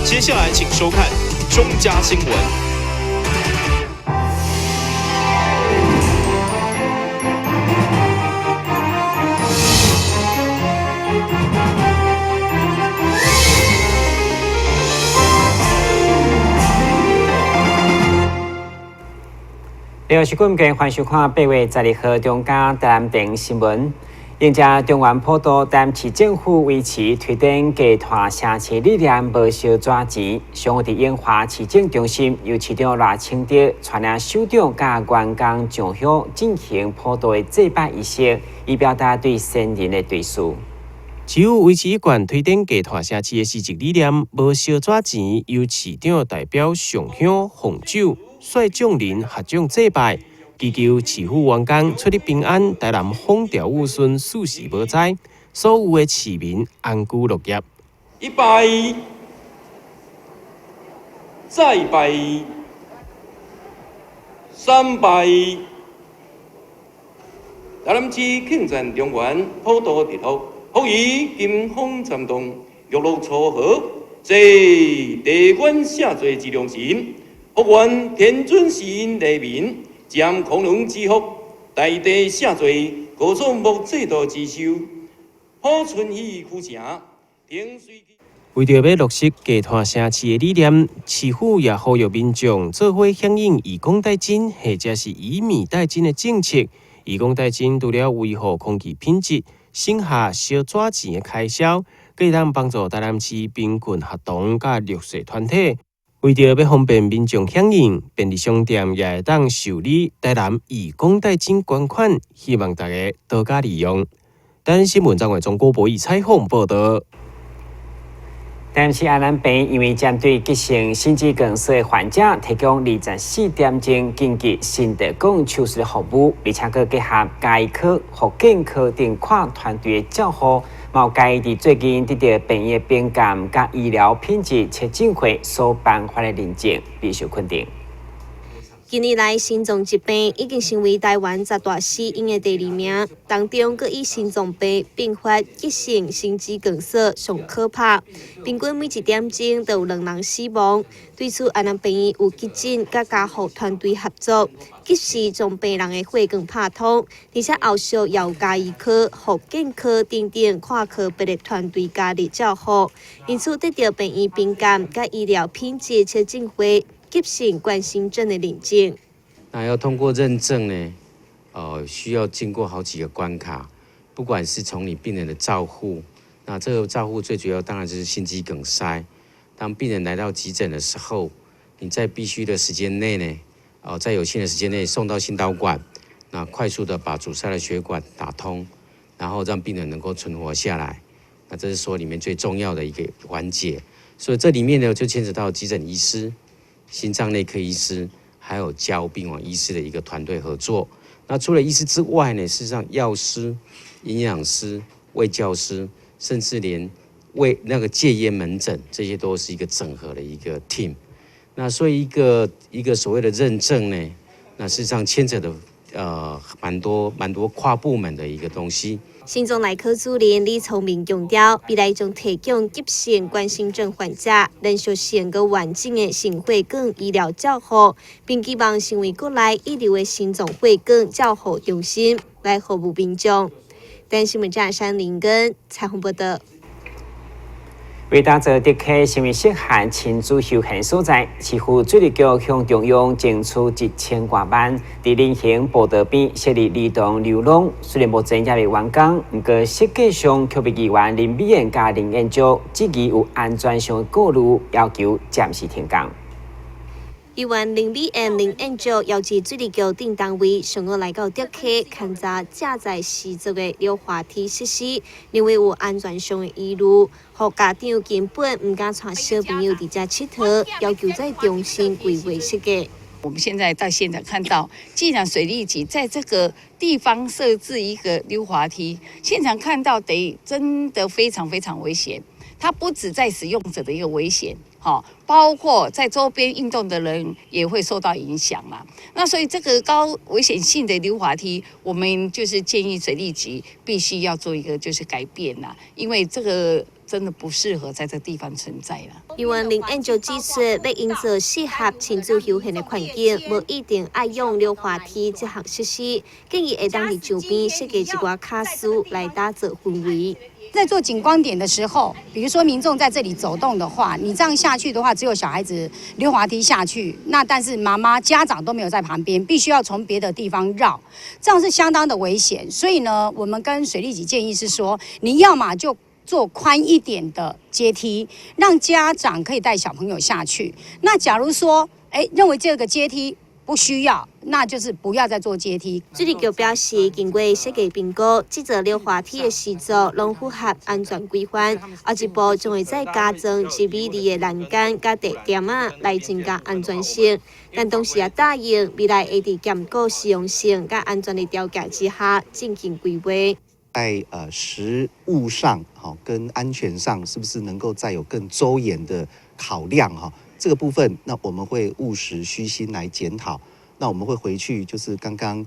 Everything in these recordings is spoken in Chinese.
接下来请收看中嘉新闻。各位观众，欢迎收看8月12号中嘉台南电影新闻。因家中原普渡台南市政府维持推展家团城市理念无烧纸钱，上午伫永华市政中心由市长赖清德带领首长甲员工上香进行普渡的祭拜仪式，以表达对先人的追思。市府维持一贯推展家团城市的市政理念，无烧纸钱，由市长代表上香奉酒。率众人合掌祭拜，祈求市府员工出入平安，台南风调雨顺，事事无灾，所有的市民安居乐业。一拜，再拜，三拜。台南市庆赞中原普渡日头，福于金风参动，玉露初和，祭地官下罪之良心。福愿天尊慈恩黎民，将空龙之福，大地下罪，各种木制度之修，保存于苦城，停水。为着要落实家团城市的理念，市府也呼吁民众做伙响应以工代赈，或者是以米代赈的政策。以工代赈除了维护空气品质，省下烧纸钱的开销，更能帮助台南市贫困学童甲弱势团体。为着要方便民众响应，便利商店也会当受理台南以工代赈捐款，希望大家多加利用。台南新闻张伟忠、郭博义采访报道。台南市安南病因为针对急性心肌梗塞的患者提供24点钟紧急心电管手术服务，而且佮结合家医科、复健科等跨团队的照护。毛介伫最近得到病院病检甲医疗品质测证会所颁发的认证，必须肯定。近年来，心脏疾病已经成为台湾10大死因的第2名，当中佫以心脏病并发急性心肌梗塞上可怕，平均每1点钟都有2人死亡。对此，安南病院有急诊甲家护团队合作，及时将病人的血管拍通，而且后续也有家医科、复健科等跨科别的团队加入照护，因此得到病院病检甲医疗品质测证会。急性冠心症的认证，那要通过认证呢？需要经过好几个关卡，不管是从你病人的照护，那这个照护最主要当然就是心肌梗塞。当病人来到急诊的时候，你在必须的时间内呢，在有限的时间内送到心导管，那快速的把阻塞的血管打通，然后让病人能够存活下来。那这是所里面最重要的一个环节。所以这里面呢，就牵扯到急诊医师。心脏内科医师，还有家务病房医师的一个团队合作。那除了医师之外呢，事实上药师、营养师、卫教师，甚至连那个戒烟门诊，这些都是一个整合的一个 team。那所以一个所谓的认证呢，那事实上牵扯的蛮多跨部门的一个东西。心脏内科主任李聪明强调，未来将提供急性冠心症患者连续性个完整的心血管医疗照护，并希望成为国内一流的心脏血管照护中心，来服务民众。台新闻站山林根采访报道。为打造德克成为适合亲子休闲所在，市府水利局向中央争取1000多万，在人行步道边设立儿童游廊。虽然目前也未完工，不过设计上却被议员林美燕甲林彦竹质疑有安全上的顾虑，要求暂时停工。议员林美燕、林彦竹邀请水利局等单位上午来到德克勘察正在施作的溜滑梯设施，因为有安全上的疑虑，互家长根本唔敢带小朋友伫遮佚佗，要求再重新规划设计。我们现在到现场看到，既然水利局在这个地方设置一个溜滑梯，现场看到真的非常非常危险。它不止在使用者的一个危险，包括在周边运动的人也会受到影响啦。那所以这个高危险性的溜滑梯，我们就是建议水利局必须要做一个就是改变啦，因为这个真的不适合在这个地方存在啦。余文林研究指出，要营造适合亲子休闲的环境，无一定爱用溜滑梯这项设施，建议会当伫周边设计一寡卡数来打造氛围。在做景观点的时候，比如说民众在这里走动的话，你这样下去的话，只有小孩子溜滑梯下去，那但是妈妈、家长都没有在旁边，必须要从别的地方绕，这样是相当的危险。所以呢，我们跟水利局建议是说，你要嘛就做宽一点的阶梯，让家长可以带小朋友下去。那假如说，认为这个阶梯不需要，那就是不要再做阶梯。水利局表示，经过设计评估，这座溜滑梯的施作拢符合安全规范。下一步将会再加装一美丽的栏杆甲地点来增加安全性。但同时也答应未来会伫兼顾实用性甲安全的条件之下进行规划。在实务上，跟安全上，是不是能够再有更周延的考量哈？这个部分，那我们会务实虚心来检讨。那我们会回去，就是刚刚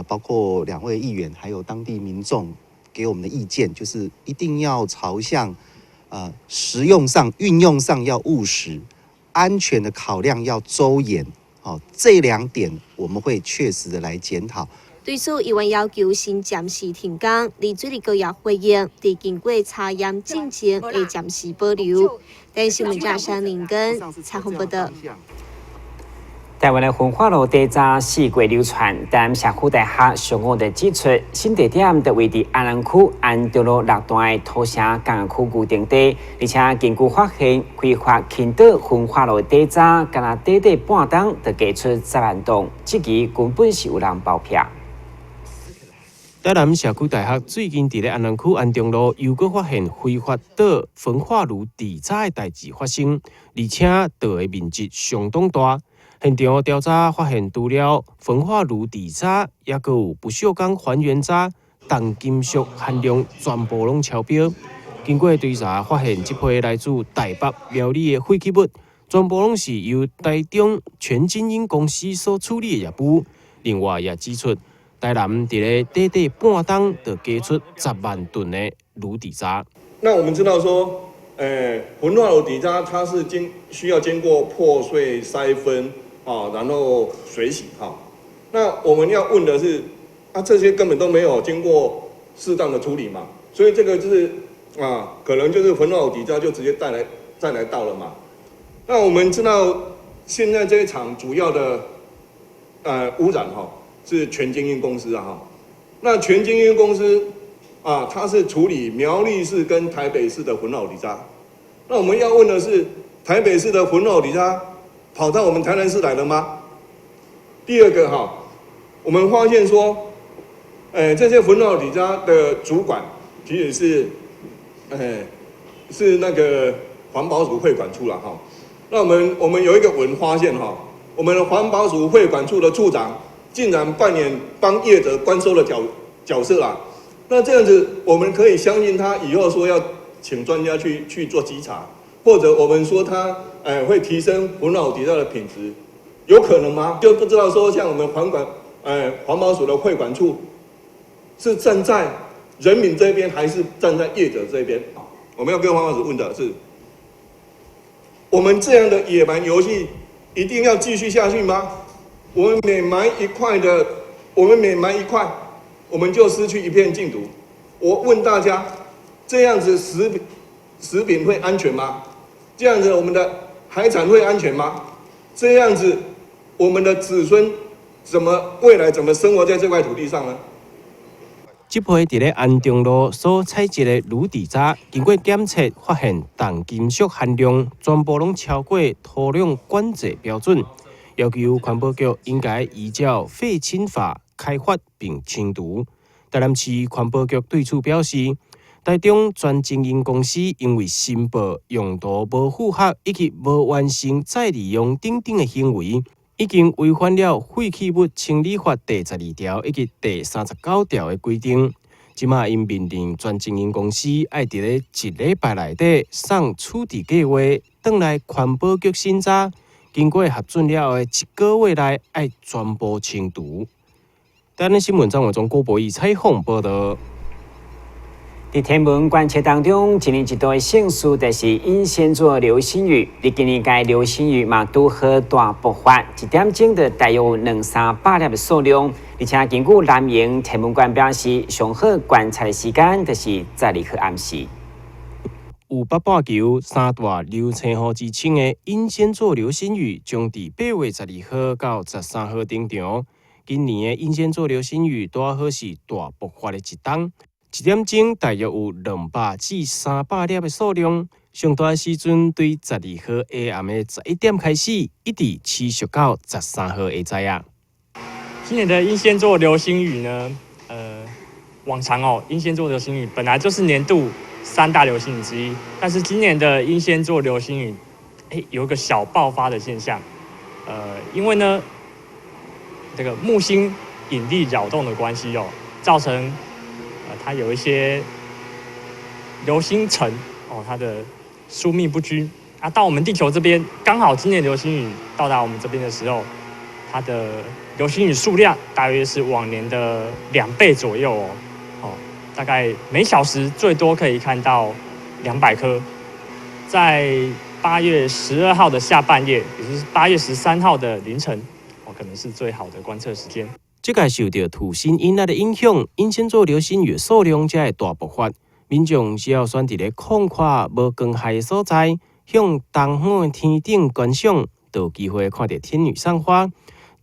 包括2位议员还有当地民众给我们的意见，就是一定要朝向实用上、运用上要务实，安全的考量要周延。这2点我们会确实的来检讨。对此，议员要求先暂时停工，而水利局也回应，伫经过查验进前会暂时保留。但新闻站山林根采访报道。台湾的焚化炉地渣四季流传，但社区大学上午的指出，新地点就位伫安南区安中路6段的土城工业区固定地，而且根据发现，开发倾倒焚化炉地渣，敢若短短半冬就加出10万吨，这期根本是有人包票。台南社区大学最近伫咧安南区安中路又搁发现非法倒焚化炉地渣的代志发生，而且倒的面积相当大。现场调查发现，除了焚化炉地渣，也搁有不锈钢还原渣、重金属含量全部拢超标。经过追查，发现这批来自台北、苗栗的废弃物，全部拢是由台中全精英公司所处理的业务。另外也指出，台南伫咧短短半冬就加出10万吨的炉地渣。那我们知道说，焚化炉底渣它是需要经过破碎、筛分然后水洗那我们要问的是，这些根本都没有经过适当的处理嘛，所以这个就是可能就是焚化炉底渣就直接再来倒了嘛。那我们知道现在这一场主要的污染是全精英公司那全精英公司它是处理苗栗市跟台北市的焚化炉底渣。那我们要问的是，台北市的焚化炉底渣跑到我们台南市来了吗？第二个我们发现说，这些焚化炉底渣的主管其实是那个环保署会管处啦那我们有一个文发现我们的环保署会管处的处长竟然扮演帮业者关收的角色啦。那这样子，我们可以相信他以后说要请专家去做稽查，或者我们说他会提升焚化炉底渣的品质，有可能吗？就不知道说像我们环保署的会管处是站在人民这边，还是站在业者这边？我们要跟环保署问的是，我们这样的野蛮游戏一定要继续下去吗？我们每埋一块，我们就失去一片净土。我问大家，这样子食品会安全吗？这样子我们的海产会安全吗？这样子我们的子孙未来怎么生活在这块土地上呢？这批伫咧安中路所采集的炉地渣，经过检测发现重金属含量全部拢超过土壤管制标准，要求环保局应该依照废氢法开发并清除。台南市环保局对此表示，台中全精英公司因为申报用途无符合以及无完成再利用等等的行为，已经违反了废弃物清理法第12条以及第39条的规定。即马因面临全经营公司爱伫咧一礼拜内底送处置计划，转来环保局审查，经过核准了后，1个月内爱全部清除。台湾新闻张伟忠、郭博义采访报道。在天文观测当中，今年一度的盛事就是英仙座流星雨。在今年该流星雨嘛拄好大爆发，1点钟就大约有200-300粒的数量。而且根据南营天文馆表示，上好观察的时间就是12号暗时。有北半球三大流星雨之称的英仙座流星雨，将伫8月12号到13号登场。今年的英仙座流星雨拄好是大爆发的一档，1点钟大约有200-300粒的数量。上大的时阵对12号下暗的11点开始，一直持续到13号下早啊。今年的英仙座流星雨呢，往常英仙座流星雨本来就是年度3大流星雨之一，但是今年的英仙座流星雨，有一个小爆发的现象，因为呢，这个木星引力扰动的关系造成它有一些流星层它的疏密不均啊，到我们地球这边刚好今年流星雨到达我们这边的时候，它的流星雨数量大约是往年的2倍左右大概每小时最多可以看到200颗，在8月12号的下半夜，也就是8月13号的凌晨可能是最好的观测时间。这个受到土星引力的影响，英仙座流星雨的数量才会大爆发。民众只要选伫咧旷阔无光害的所在，向东方的天顶观赏，就有机会看到天女散花。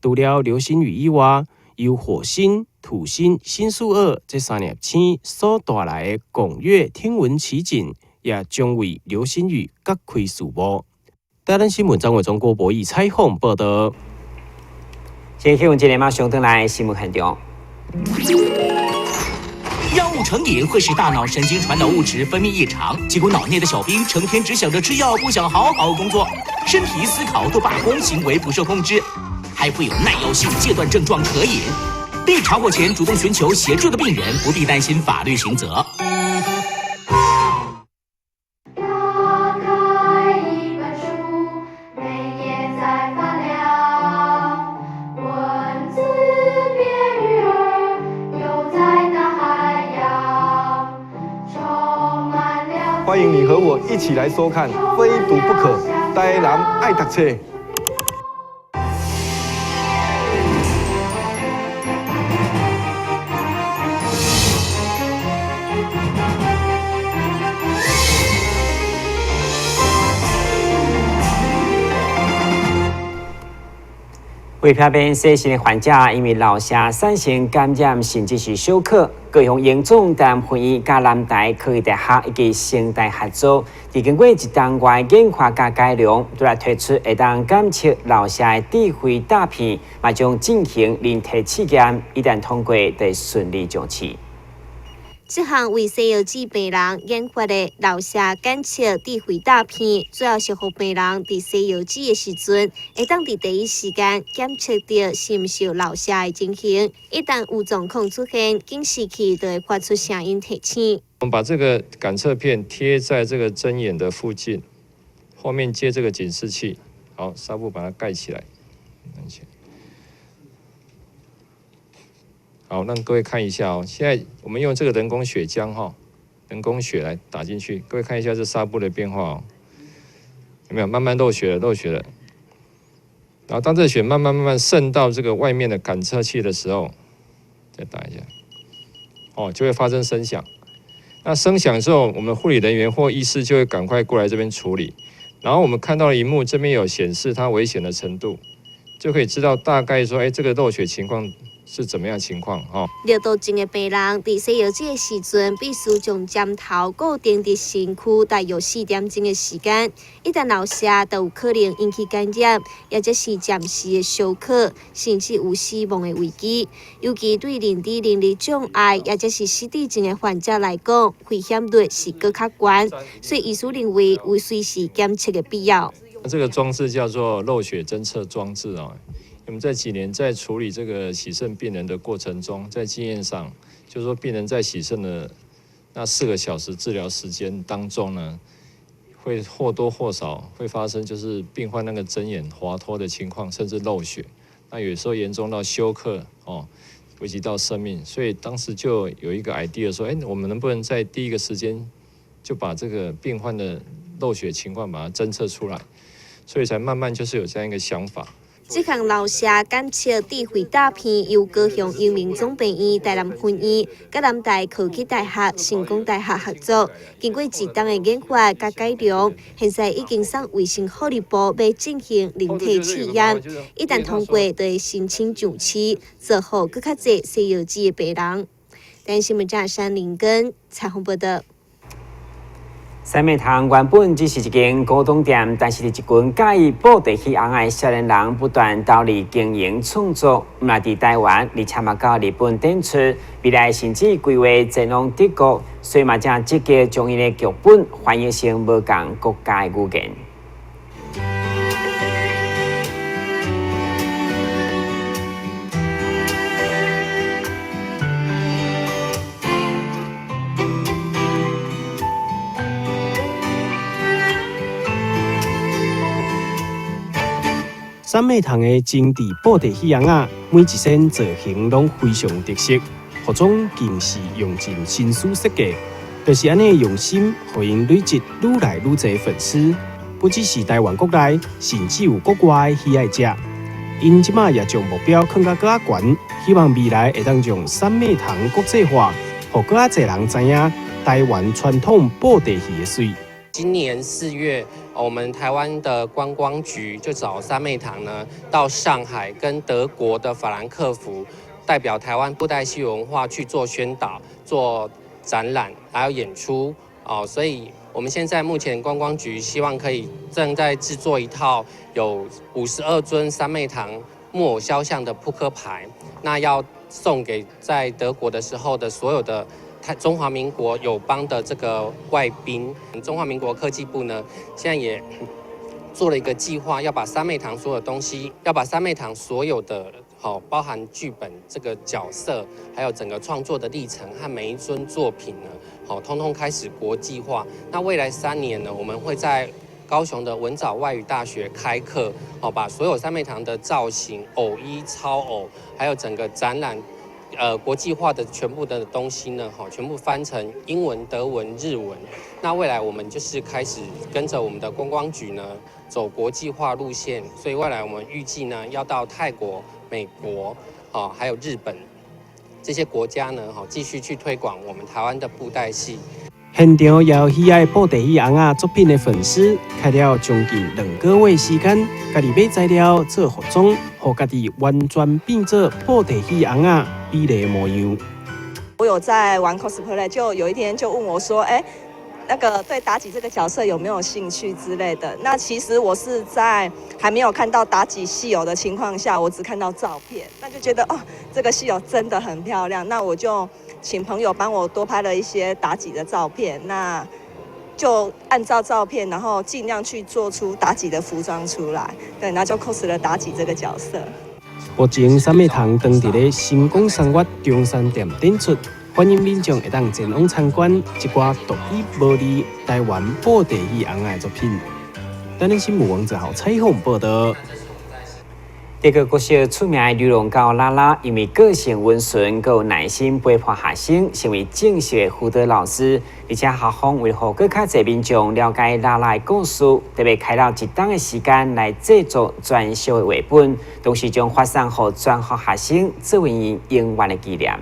除了流星雨以外，由火星、土星、星宿二这3粒星所带来的拱月天文奇景，也将为流星雨揭开序幕。台湾新闻张伟忠、郭博义采访报道。先新闻节马上登来新闻现场。药物成瘾会使大脑神经传导物质分泌异常，结果脑内的小兵成天只想着吃药，不想好好工作，身体思考都罢工，行为不受控制，还会有耐药性戒断症状可引。被查获前主动寻求协助的病人不必担心法律刑责。欢迎你和我一起来收看《非读不可》，台南爱读册。为避免细心的患者因为落下产生感染甚至是休克，各项严重担会议甲南台科技大学以及成大合作，经过1档外研发甲改良，都来推出会当检测落下的智慧大片，嘛将进行人体试验，一旦通过，就顺利上市。这项为西药剂病人研发的漏下检测智慧大片，主要是让病人在西药剂的时阵，会当在第一时间检测到是毋是有漏下的情形。一旦有状况出现，警示器就会发出声音提醒。我们把这个感测片贴在这个针眼的附近，后面接这个警示器，好，纱布把它盖起来。好，让各位看一下现在我们用这个人工血浆人工血来打进去，各位看一下这纱布的变化有没有慢慢漏血了？然后当这个血慢慢渗到这个外面的感测器的时候，再打一下，就会发生声响。那声响之后，我们护理人员或医师就会赶快过来这边处理。然后我们看到的萤幕这边有显示它危险的程度，就可以知道大概说，这个漏血情况是怎么样情况尿道症的病人在洗药剂的时阵，必须将针头固定在身躯大约4点钟的时间。一旦漏下，就有可能引起感染，或者是暂时的休克，甚至有死亡的危机。尤其对认知能力障碍或者是失智症的患者来讲，危险率是更较高，所以医师认为有随时检测的必要。这个装置叫做漏血侦测装置我们这几年在处理这个洗肾病人的过程中，在经验上，就是说病人在洗肾的那4个小时治疗时间当中呢，会或多或少会发生就是病患那个针眼滑脱的情况，甚至漏血。那有时候严重到休克危及到生命。所以当时就有一个 idea 说，我们能不能在第一个时间就把这个病患的漏血情况把它侦测出来？所以才慢慢就是有这样一个想法。这项老舍感谢智慧大片由高雄有名总病院台南分院、甲南大科技大学、成功大学合作，经过1档的研发甲改良，现在已经送卫生福利部要进行人体试验，一旦通过，就会申请上市，做好更较侪西药剂的病人。但新闻站山林根采访报道。三美堂原本只是一间古董店，但是一群介意布袋戏红的少年人不断倒立经营创作，唔来伫台湾，而且嘛到日本展出，未来甚至规划前往德国，所以嘛正积极将伊的剧本翻译成无同国家的语言。三美堂的精致布袋戏红仔，每一身造型拢非常特色，服装更是用尽心思设计，就是安尼用心，互因累积愈来愈侪粉丝。不只是台湾国内，甚至有国外的喜爱者。因即马也将目标放到更较悬，希望未来会当将三美堂国际化，互更较侪人知影台湾传统布袋戏的水。今年4月，我们台湾的观光局就找三妹堂呢到上海跟德国的法兰克福，代表台湾布袋戏文化去做宣导、做展览，还有演出所以我们现在目前观光局希望可以正在制作一套有52尊三妹堂木偶肖像的扑克牌，那要送给在德国的时候的所有的中华民国友邦的这个外宾。中华民国科技部呢，现在也做了一个计划，要把三妹堂所有东西，要把三妹堂所有的包含剧本这个角色，还有整个创作的历程和每一尊作品呢，通通开始国际化。那未来3年呢，我们会在高雄的文藻外语大学开课，把所有三妹堂的造型、偶衣、超偶，还有整个展览。国际化的全部的东西呢，全部翻成英文、德文、日文。那未来我们就是开始跟着我们的观光局呢走国际化路线，所以未来我们预计呢要到泰国、美国，还有日本这些国家呢，继续去推广我们台湾的布袋戏。现场也有喜爱布袋戏红仔作品的粉丝，开了将近2个月时间，家己买材料做服装，互家己完全变做布袋戏红仔美丽模样。我有在玩 cosplay， 就有一天就问我说：“那个对妲己这个角色有没有兴趣之类的？”那其实我是在还没有看到妲己戏偶的情况下，我只看到照片，那就觉得这个戏偶真的很漂亮，那我就请朋友帮我多拍了一些妲己的照片，那就按照照片，然后尽量去做出妲己的服装出来，对，然后就 cos 了妲己这个角色。目前三妹堂当地的新光三越中山店展出，欢迎民众会当前往参观一寡独一无二台湾布袋戏红仔作品。台南新闻网1号采访报道。这个国小出名的流浪狗拉拉，因为个性温顺，佮有耐心陪伴学生，成为正式的辅导老师。而且校方为了更较侪民众了解拉拉的故事，特别开了1档的时间来制作专属的绘本，同时将发送给全校学生，作为因永远的纪念。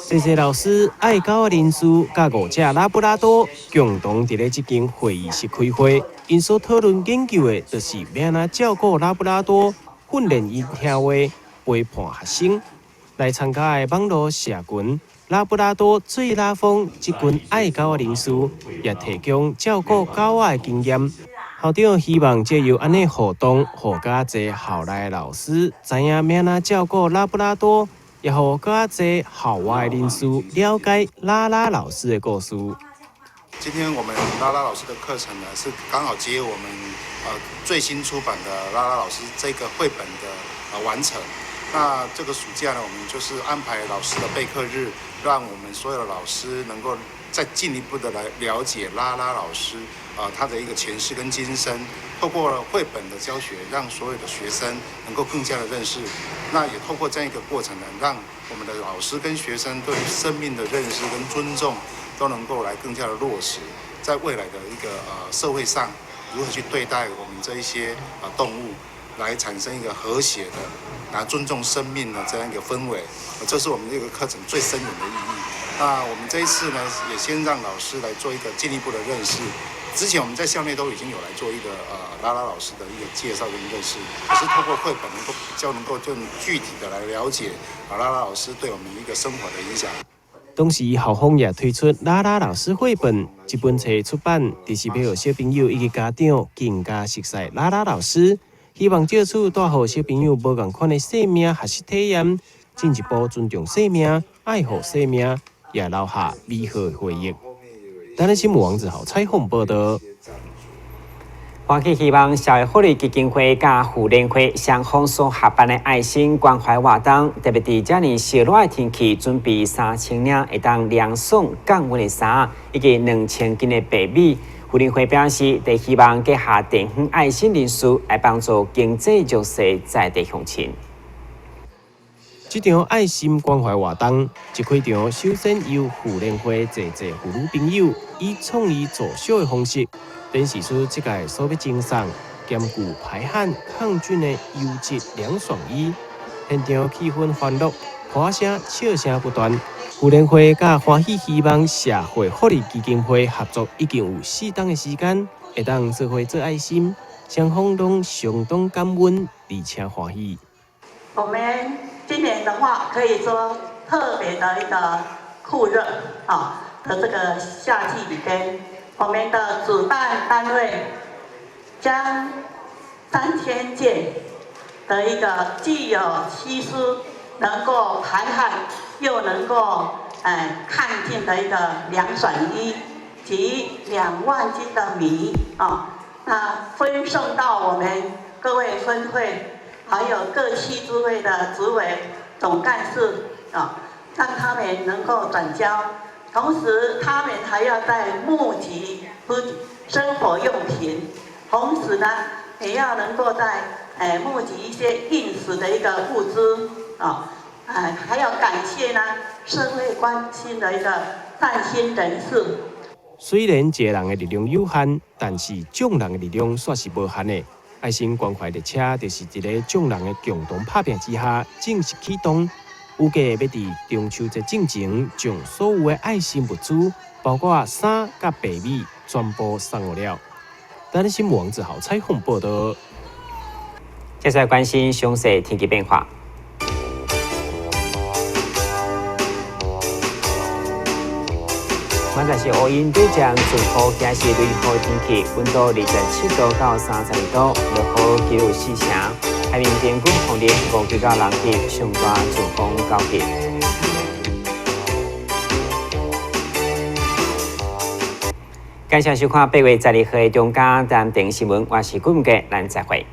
谢谢老师爱狗的人士甲5只拉布拉多共同伫咧这间会议室开会，因所讨论研究的，就是要怎照顾拉布拉多，训练因听话，陪伴学生。来参加的网络社群拉布拉多最拉风这群爱狗的人士，也提供照顾狗仔的经验。校长希望借由安尼活动，互较侪校内的老师知影要怎照顾拉布拉多。也互更加侪校外的人士了解拉拉老师的故事。今天我们拉拉老师的课程呢，是刚好接我们最新出版的拉拉老师这个绘本的完成。那这个暑假呢，我们就是安排老师的备课日，让我们所有的老师能够再进一步的来了解拉拉老师他的一个前世跟今生，透过绘本的教学，让所有的学生能够更加的认识。那也透过这样一个过程呢，让我们的老师跟学生对生命的认识跟尊重都能够来更加的落实，在未来的一个社会上，如何去对待我们这一些动物，来产生一个和谐的尊重生命的这样一个氛围，这是我们这个课程最深远的意义。那我们这一次呢，也先让老师来做一个进一步的认识。之前我们在校内都已经有来做一个拉拉老师的一个介绍跟认识，可是透过绘本能够更具体的来了解拉拉老师对我们一个生活的影响。同时，校方也推出拉拉老师绘本，这本册出版，就是要让小朋友以及家长更加熟悉拉拉老师。希望借此带予小朋友无同款的生命学习体验，进一步尊重生命、爱护生命，也留下美好的回忆。台南新闻网子豪采访报道。花旗希望社会福利基金会甲妇联会双方所合办的爱心关怀活动，特别伫这年热热的天气，准备3000领会当凉爽降温的衫，以及2000斤的白米。妇联会表示，伫希望结下地方爱心人士，来帮助经济弱势在地乡亲。这场爱心关怀活动，一开场首先由妇联会济妇女朋友以创意助小的方式，展示出这届所要赠送兼具排汗抗菌的优质凉爽衣。现场气氛欢乐，歌声笑声不断。妇联会甲欢喜希望社会福利基金会合作已经有适当的时间，会当做伙做爱心，双方都相当感恩，而且欢喜。我们今年的话，可以说特别的一个酷热的这个夏季里边，我们的主办单位将3000件的一个既有吸湿、能够排汗又能够抗菌的一个凉爽衣及2万斤的米那分送到我们各位分会，还有各区支会的主委、总干事让他们能够转交。同时，他们还要在募集生活用品，同时呢，也要能够在募集一些应时的一个物资还要感谢呢社会关心的一个善心人士。虽然一个人的力量有限，但是众人的力量却是无限的。爱心关怀列车就是一个众人的共同打拼之下正式启动。预计要伫中秋节之前，将所有的爱心物资，包括衫甲白米，全部送好了。台南新闻网子豪采访报道。接下来关心详细天气变化。现在是乌云对将准雨，今是雷雨天气，温度27度到32度，落雨几率4成。海面平均风力5级到6级，上大阵风9级。感谢收看8月12号的中嘉台电新闻，我是顾文杰，咱再会。